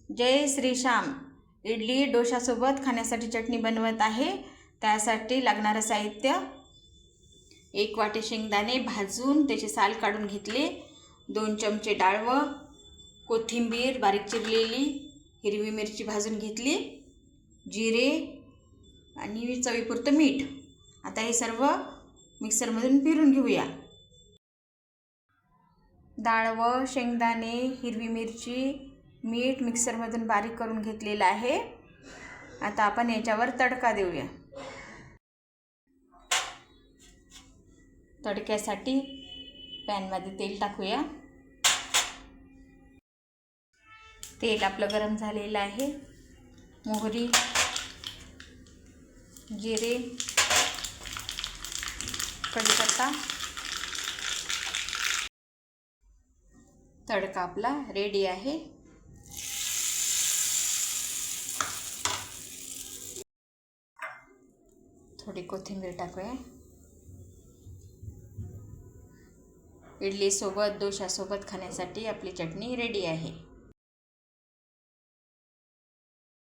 जय श्रीश्याम. इडली डोशासोबत खाण्यासाठी चटणी बनवत आहे. त्यासाठी लागणारं साहित्य: 1 वाटी शेंगदाणे भाजून त्याची साल काढून घेतले, 2 चमचे डाळवं, कोथिंबीर बारीक चिरलेली, हिरवी मिरची भाजून घेतली, जिरे आणि चवीपुरतं मीठ. आता हे सर्व मिक्सरमधून फिरून घेऊया. डाळवं, शेंगदाणे, हिरवी मिरची, मीठ मिक्सरमधून बारीक करून घेतलेलं आहे. आता आपण याच्यावर तडका देऊया. तडक्यासाठी पॅनमध्ये तेल टाकूया. तेल आपलं गरम झालेलं आहे. मोहरी, जिरे, कढीपत्ता. तडका आपला रेडी आहे. थोडी कोथिंबीर टाकूया. इडलीसोबत डोशासोबत खाण्यासाठी आपली चटणी रेडी आहे.